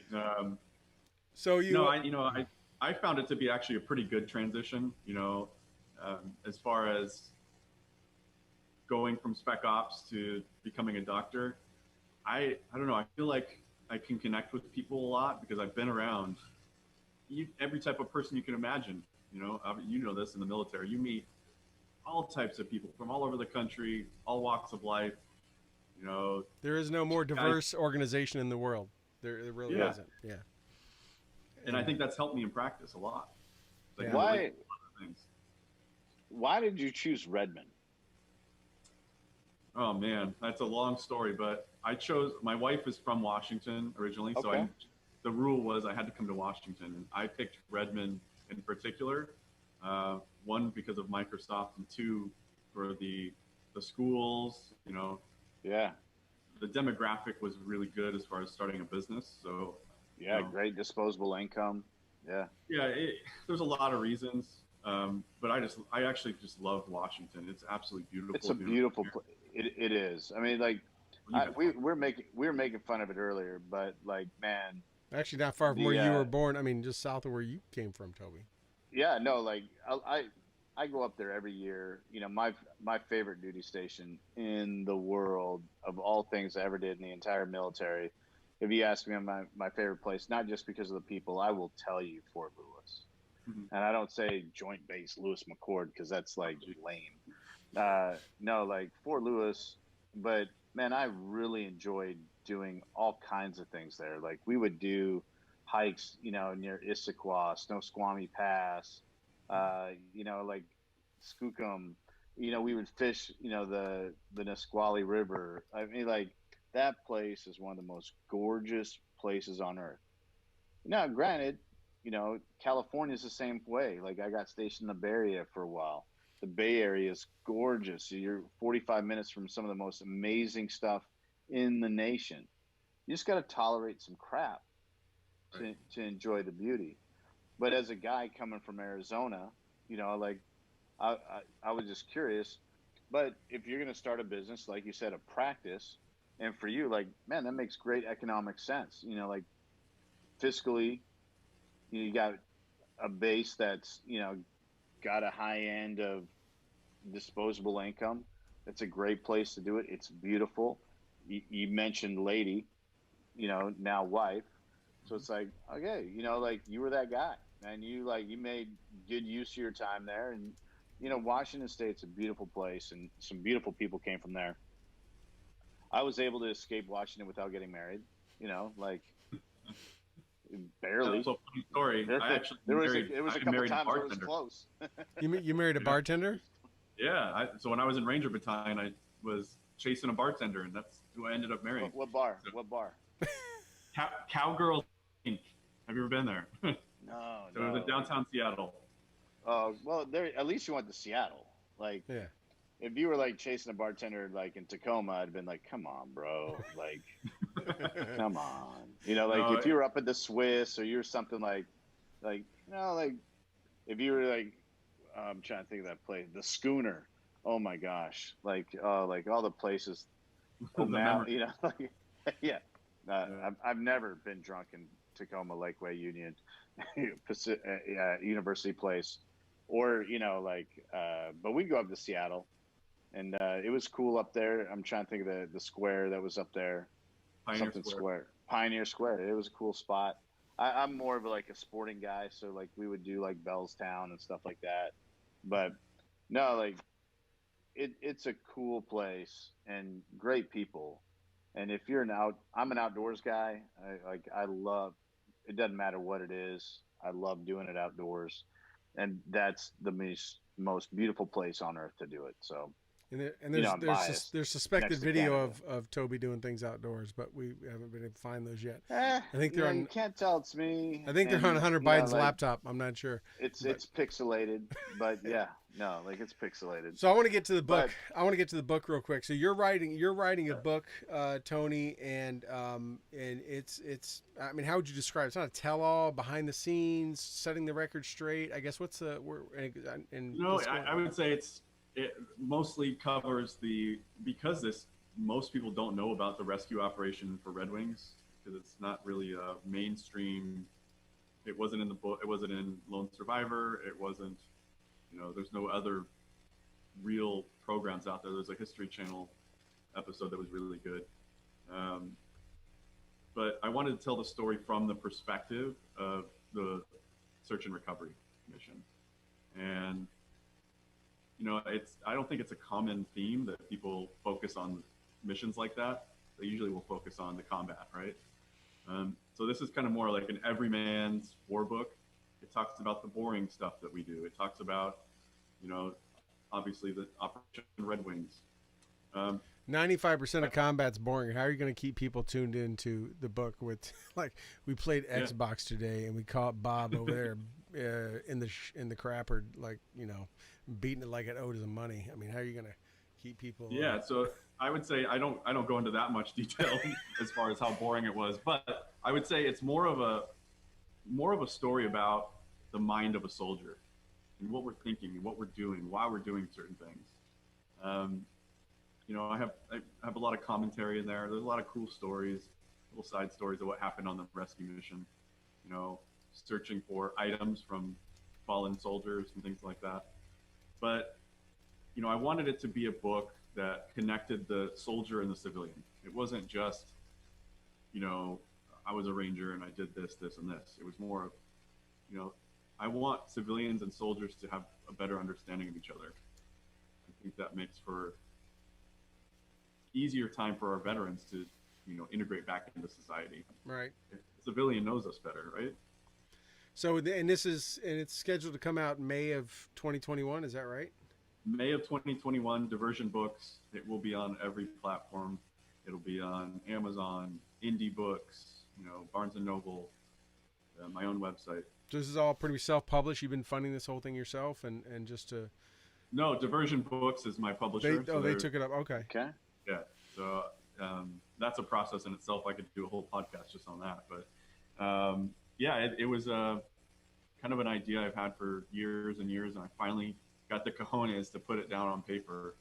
So you No, I found it to be actually a pretty good transition, as far as going from spec ops to becoming a doctor. I don't know. I feel like I can connect with people a lot because I've been around every type of person you can imagine. You know this in the military. You meet all types of people from all over the country, all walks of life. there is no more diverse organization in the world. There really Yeah. isn't. Yeah. And I think that's helped me in practice a lot. Like, Yeah. Why- really a lot of things. why did you choose Redmond? Oh man, that's a long story, but my wife is from Washington originally, so Okay. the rule was I had to come to Washington, and I picked Redmond in particular. One, because of Microsoft, and two, for the schools. Yeah, The demographic was really good as far as starting a business. So yeah, No. great disposable income. Yeah, yeah, there's a lot of reasons, but I actually just love Washington. It's absolutely beautiful. it's a beautiful place. It is. I mean, like we're making fun of it earlier, but like, man, Actually, not far from where you were born. I mean, just south of where you came from, Toby. yeah, no, like I go up there every year. My favorite duty station in the world of all things I ever did in the entire military. If you ask me my favorite place, not just because of the people, I will tell you Fort Lewis. Mhm. And I don't say Joint Base Lewis McChord because that's like lame. No, like Fort Lewis. But man, I really enjoyed doing all kinds of things there. Like we would do hikes, near Issaquah, Snoqualmie Pass, like Skookum. We would fish, the Nisqually River. I mean, like that place is one of the most gorgeous places on earth. Now, granted, California's the same way. Like I got stationed in the Bay Area for a while. The Bay Area is gorgeous. So you're 45 minutes from some of the most amazing stuff in the nation. You just got to tolerate some crap to enjoy the beauty. But as a guy coming from Arizona, like I was just curious. But if you're going to start a business, like you said, a practice, and for you, like, man, that makes great economic sense. Like fiscally, you got a base that's, got a high end of disposable income. That's a great place to do it. It's beautiful. You mentioned lady, now wife. So it's like, okay, like you were that guy and you made good use of your time there. And, Washington State's a beautiful place and some beautiful people came from there. I was able to escape Washington without getting married, like barely. That's a funny story. There was a couple times where it was close. You married a bartender? Yeah. So when I was in Ranger Battalion, I was chasing a bartender, and that's who I ended up marrying. What bar? What bar? Cowgirl Inc. Have you ever been there? No. So it was in downtown Seattle. Well, there. At least you went to Seattle. Like, Yeah. if you were like chasing a bartender like in Tacoma, I'd been like, come on, bro, like, come on, like No, if you were up at the Swiss or you're something like like if you were like, I'm trying to think of that place, the Schooner. Oh my gosh, like all the places. the Oh, now memory. like, yeah. Yeah. I've never been drunk in Tacoma Lakeway Union, University Place, or but we go up to Seattle, and it was cool up there. I'm trying to think of the square that was up there, Pioneer something Square. square, Pioneer Square. It was a cool spot. I'm more of like a sporting guy, so like we would do like Bellstown and stuff like that. But no, like it's a cool place and great people. And if you're I'm an outdoors guy. I love. It doesn't matter what it is. I love doing it outdoors, and that's the most beautiful place on earth to do it. So And there's I'm biased. there's suspected Next to video Canada. of Toby doing things outdoors, but we haven't been able to find those yet. I think they're on. You can't tell it's me. I think they're on And, Hunter you know, Biden's like, laptop. I'm not sure. It's but- it's pixelated, but yeah, no, like it's pixelated. So I want to get to the book. But- I want to get to the book real quick. So you're writing a book, Tony, and it's. I mean, how would you describe it? It's not a tell-all, behind the scenes, setting the record straight. I guess what's the I would say it mostly covers because most people don't know about the rescue operation for Red Wings, because it's not really a mainstream. It wasn't in the book. It wasn't in Lone Survivor. It wasn't. There's no other real programs out there. There's a History Channel episode that was really good. But I wanted to tell the story from the perspective of the search and recovery mission. And, I don't think it's a common theme that people focus on missions like that. They usually will focus on the combat, right? So this is kind of more like an everyman's war book. It talks about the boring stuff that we do. It talks about, obviously the Operation Red Wings. 95% of combat's boring. How are you going to keep people tuned into the book with like we played Xbox today and we caught Bob over there in the crapper, like beating it like it owed him money. I mean, how are you going to keep people? Yeah, so I would say I don't go into that much detail as far as how boring it was, but I would say it's more of a story about the mind of a soldier and what we're thinking and what we're doing, why we're doing certain things. I have a lot of commentary in there. There's a lot of cool stories, little side stories of what happened on the rescue mission. Searching for items from fallen soldiers and things like that. But I wanted it to be a book that connected the soldier and the civilian. It wasn't just, I was a ranger and I did this, this, and this. It was more of, I want civilians and soldiers to have a better understanding of each other. I think that makes for easier time for our veterans to, integrate back into society. Right. If the civilian knows us better, right? So, and it's scheduled to come out May of 2021. Is that right? May of 2021, Diversion Books. It will be on every platform. It'll be on Amazon, Indie Books, Barnes and Noble, my own website. So this is all pretty self-published. You've been funding this whole thing yourself, and just to. No, Diversion Books is my publisher. They took it up. Okay. Okay. Yeah. So that's a process in itself. I could do a whole podcast just on that. But it was kind of an idea I've had for years and years, and I finally got the cojones to put it down on paper.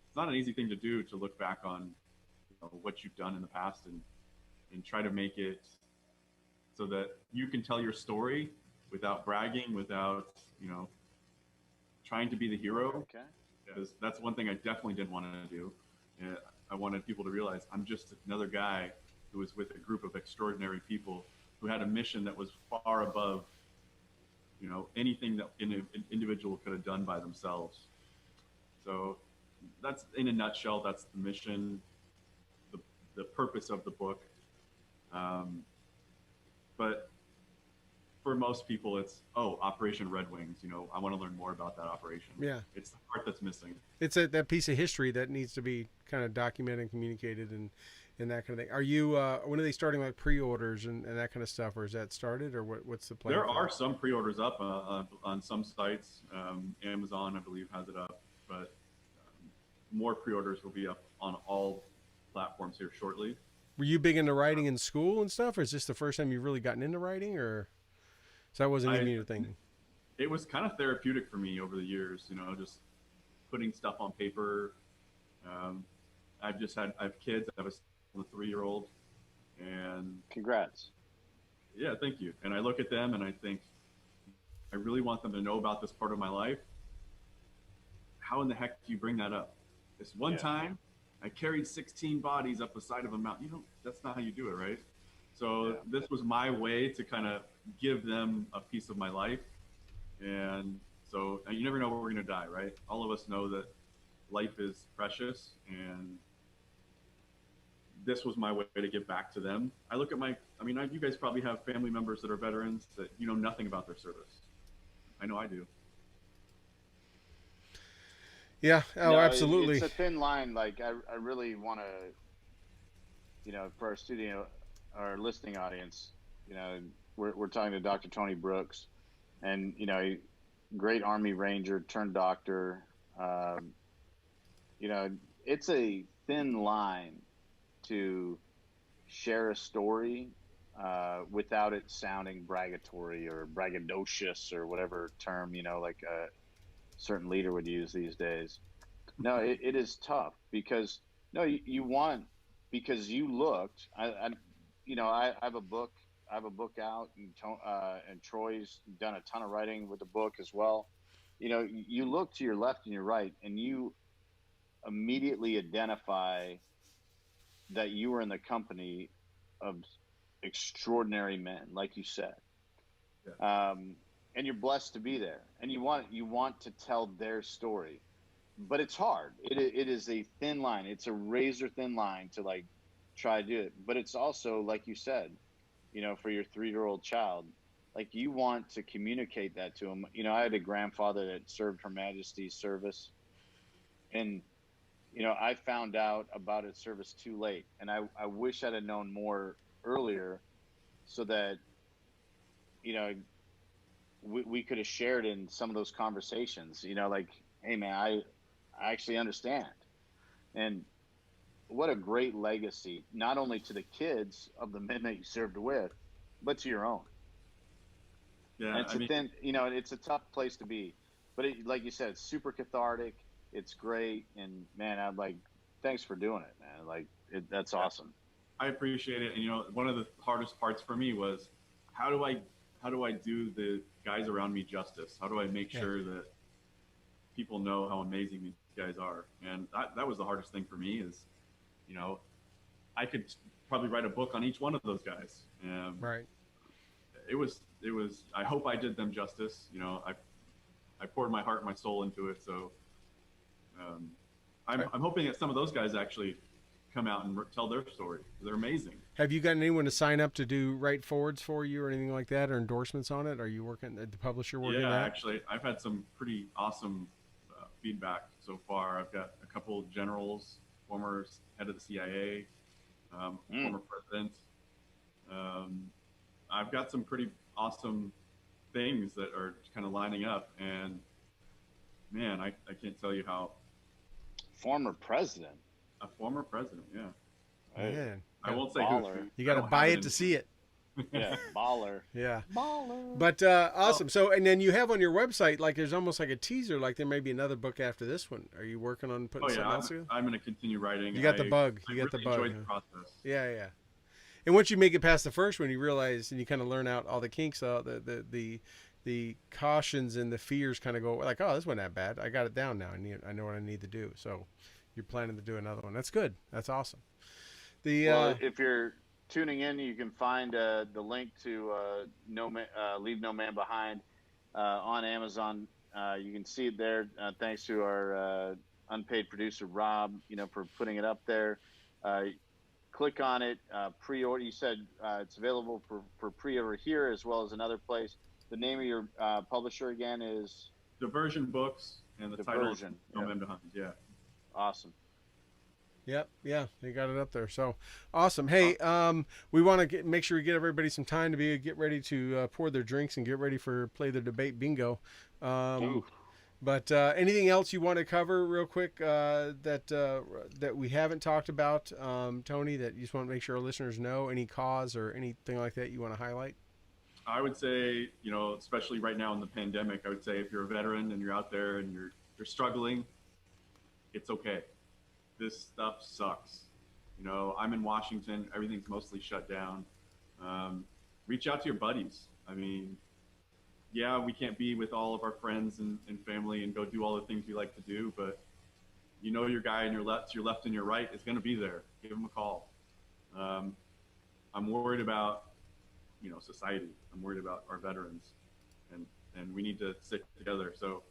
It's not an easy thing to do, to look back on what you've done in the past and try to make it so that you can tell your story without bragging, without trying to be the hero. Okay. Because that's one thing I definitely didn't want to do. I wanted people to realize I'm just another guy who was with a group of extraordinary people who had a mission that was far above, anything that an individual could have done by themselves. So that's, in a nutshell, that's the mission, the purpose of the book. But for most people, it's, Operation Red Wings. I want to learn more about that operation. Yeah. It's the part that's missing. It's that piece of history that needs to be kind of documented and communicated and that kind of thing. Are you, when are they starting like pre-orders and that kind of stuff, or is that started, or what's the plan? There are some pre-orders up on some sites. Amazon, I believe, has it up, but more pre-orders will be up on all platforms here shortly. Were you big into writing in school and stuff, or is this the first time you've really gotten into writing, or so that wasn't even your thing? It was kind of therapeutic for me over the years, just putting stuff on paper. I have kids. I have a 3-year-old, and Congrats. yeah, thank you. And I look at them and I think, I really want them to know about this part of my life. How in the heck do you bring that up? This one time, I carried 16 bodies up the side of a mountain. That's not how you do it, right? So this was my way to kind of give them a piece of my life. And so you never know where we're going to die, right? All of us know that life is precious, and this was my way to give back to them. I look at you guys probably have family members that are veterans that you know nothing about their service. I know I do. Yeah. Oh, no, absolutely. It's a thin line. Like I really want to, for our studio, our listening audience, we're talking to Dr. Tony Brooks, and, great Army Ranger turned doctor. It's a thin line to share a story without it sounding bragatory or braggadocious or whatever term, like a certain leader would use these days. No, it is tough because because you looked. I have a book. I have a book out, and Troy's done a ton of writing with the book as well. You look to your left and your right, and you immediately identify that you were in the company of extraordinary men, like you said. Yeah. And you're blessed to be there, and you want to tell their story, but it's hard. It is a thin line. It's a razor thin line to try to do it, but it's also, like you said, for your 3-year-old child, you want to communicate that to him. I had a grandfather that served Her Majesty's service, and I found out about his service too late, and I wish I'd have known more earlier, so that we could have shared in some of those conversations. Hey man, I actually understand, and what a great legacy, not only to the kids of the men that you served with, but to your own. Yeah, and it's a tough place to be, but like you said, it's super cathartic. It's great, and man, thanks for doing it, man. That's awesome. I appreciate it, and one of the hardest parts for me was how do I do the guys around me justice? How do I make sure that people know how amazing these guys are? And that was the hardest thing for me is, I could probably write a book on each one of those guys. Right. It was, I hope I did them justice. I poured my heart and my soul into it. So I'm hoping that some of those guys actually come out and tell their story. They're amazing. Have you gotten anyone to sign up to write forwards for you or anything like that, or endorsements on it? Are you working, the publisher working on that? Yeah, actually, I've had some pretty awesome feedback so far. I've got a couple of generals, former head of the CIA, former president. I've got some pretty awesome things that are kind of lining up, and man, I can't tell you how. Former president. A former president, yeah. Man, I won't say baller. who. You got to buy it to see it. Yeah, baller. Yeah. Baller. But awesome. So, and then you have on your website, there's almost like a teaser, there may be another book after this one. Are you working on putting something else together? I'm going to continue writing. You got the bug. You got really the bug. enjoyed the process. Yeah, yeah. And once you make it past the first one, you realize, and you kind of learn out all the kinks, the cautions and the fears kind of go oh, this wasn't that bad. I got it down now. I know what I need to do. So you're planning to do another one. That's good. That's awesome. If you're tuning in, you can find the link to Leave No Man Behind on Amazon. You can see it there. Thanks to our unpaid producer, Rob, for putting it up there. Click on it, pre-order. You said it's available for pre-order here as well as another place. The name of your publisher again is? Diversion Books, and the title is No Man Behind. Yeah. Awesome. Yep. Yeah, they got it up there. So awesome. Hey, we want to make sure we get everybody some time to get ready to pour their drinks and get ready for play the debate bingo. But anything else you want to cover real quick that we haven't talked about, Tony, that you just want to make sure our listeners know? Any cause or anything like that you want to highlight? I would say, especially right now in the pandemic, I would say if you're a veteran and you're out there and you're struggling, it's okay. This stuff sucks. I'm in Washington. Everything's mostly shut down. Reach out to your buddies. I mean, yeah, we can't be with all of our friends and family and go do all the things we like to do, but your guy on your left and your right is going to be there. Give him a call. I'm worried about, society. I'm worried about our veterans, and we need to stick together. So,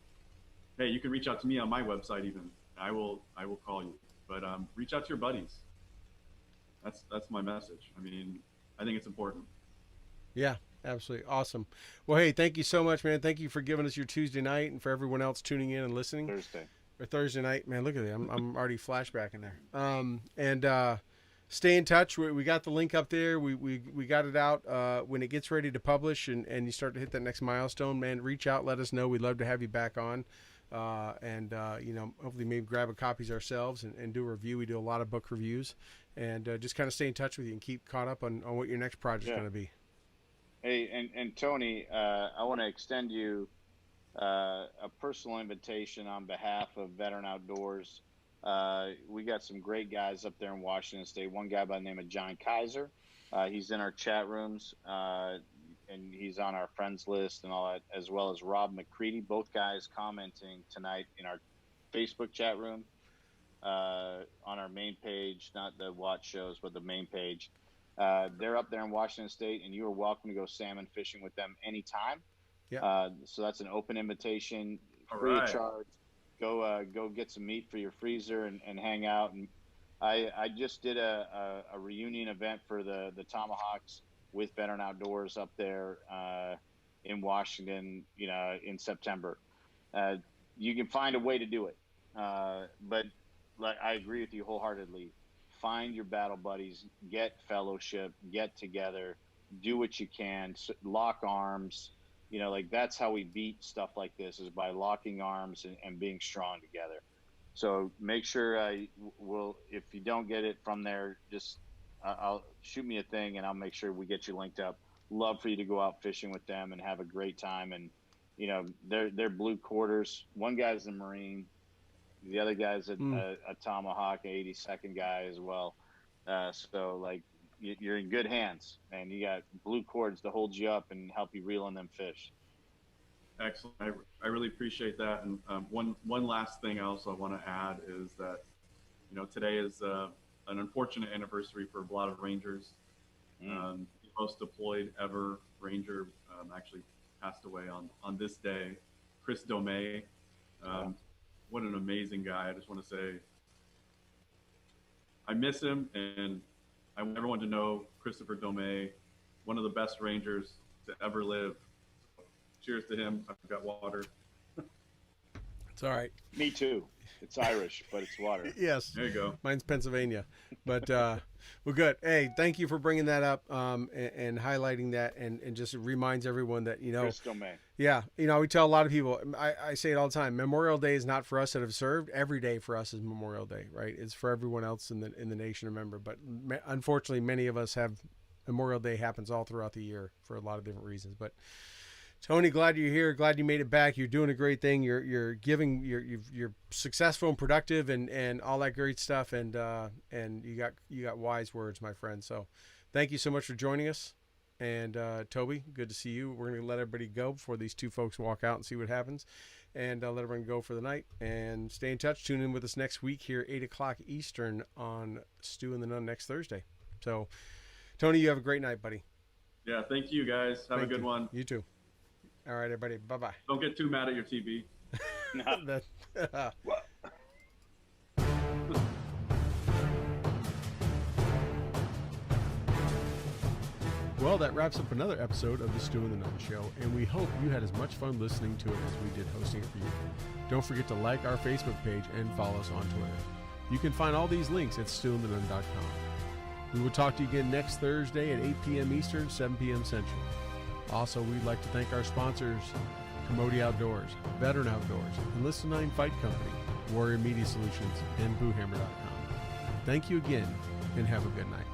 hey, you can reach out to me on my website even. I will call you, but reach out to your buddies. That's my message. I mean, I think it's important. Yeah. Absolutely. Awesome. Well, hey, thank you so much, man. Thank you for giving us your Tuesday night, and for everyone else tuning in and listening. Thursday night, man. Look at that. I'm already flashbacking there. Stay in touch. We got the link up there. We got it out. When it gets ready to publish and you start to hit that next milestone, man, reach out. Let us know. We'd love to have you back on. Hopefully maybe grab a copies ourselves and do a review. We do a lot of book reviews, and just kind of stay in touch with you and keep caught up on what your next project is going to be. Hey, and Tony, I want to extend you a personal invitation on behalf of Veteran Outdoors. We got some great guys up there in Washington State. One guy by the name of John Kaiser. He's in our chat rooms, and he's on our friends list and all that, as well as Rob McCready. Both guys commenting tonight in our Facebook chat room on our main page, not the watch shows, but the main page. They're up there in Washington State, and you are welcome to go salmon fishing with them anytime. Yeah. So that's an open invitation, free of charge. Go get some meat for your freezer and hang out. And I just did a reunion event for the Tomahawks with Veteran Outdoors up there in Washington, in September. You can find a way to do it, but I agree with you wholeheartedly. Find your battle buddies, get fellowship, get together, do what you can, lock arms. That's how we beat stuff like this, is by locking arms and being strong together. So make sure if you don't get it from there, just I'll shoot me a thing and I'll make sure we get you linked up. Love for you to go out fishing with them and have a great time. And, they're blue quarters. One guy's a Marine. The other guy's a Tomahawk, 82nd guy as well. So you're in good hands, and you got blue cords to hold you up and help you reel in them fish. Excellent. I really appreciate that. And one last thing I also want to add is that, today is an unfortunate anniversary for a lot of Rangers. The most deployed ever Ranger actually passed away on this day, Chris Domay. What an amazing guy. I just want to say I miss him, and I want everyone to know Christopher Domay, one of the best Rangers to ever live. Cheers to him. I've got water. It's all right. Me too. It's Irish, but it's water. Yes. There you go. Mine's Pennsylvania. But well, good. Hey, thank you for bringing that up and highlighting that, and just reminds everyone that, Chris Domay. Yeah. We tell a lot of people, I say it all the time, Memorial Day is not for us that have served. Every day for us is Memorial Day, right? It's for everyone else in the nation to remember. But unfortunately, many of us have Memorial Day happens all throughout the year for a lot of different reasons. But Tony, glad you're here. Glad you made it back. You're doing a great thing. You're giving. You're successful and productive and all that great stuff. And you got wise words, my friend. So, thank you so much for joining us. And Toby, good to see you. We're gonna let everybody go before these two folks walk out and see what happens. And let everyone go for the night. And stay in touch. Tune in with us next week here, 8:00 Eastern on Stew and The Nunn next Thursday. So, Tony, you have a great night, buddy. Yeah, thank you guys. Have a good one. You too. All right, everybody. Bye-bye. Don't get too mad at your TV. Well, that wraps up another episode of the Stew and The Nunn Show, and we hope you had as much fun listening to it as we did hosting it for you. Don't forget to like our Facebook page and follow us on Twitter. You can find all these links at stewandthenunn.com. We will talk to you again next Thursday at 8 p.m. Eastern, 7 p.m. Central. Also, we'd like to thank our sponsors, Commodity Outdoors, Veteran Outdoors, Enlisted 9 Fight Company, Warrior Media Solutions, and BooHammer.com. Thank you again, and have a good night.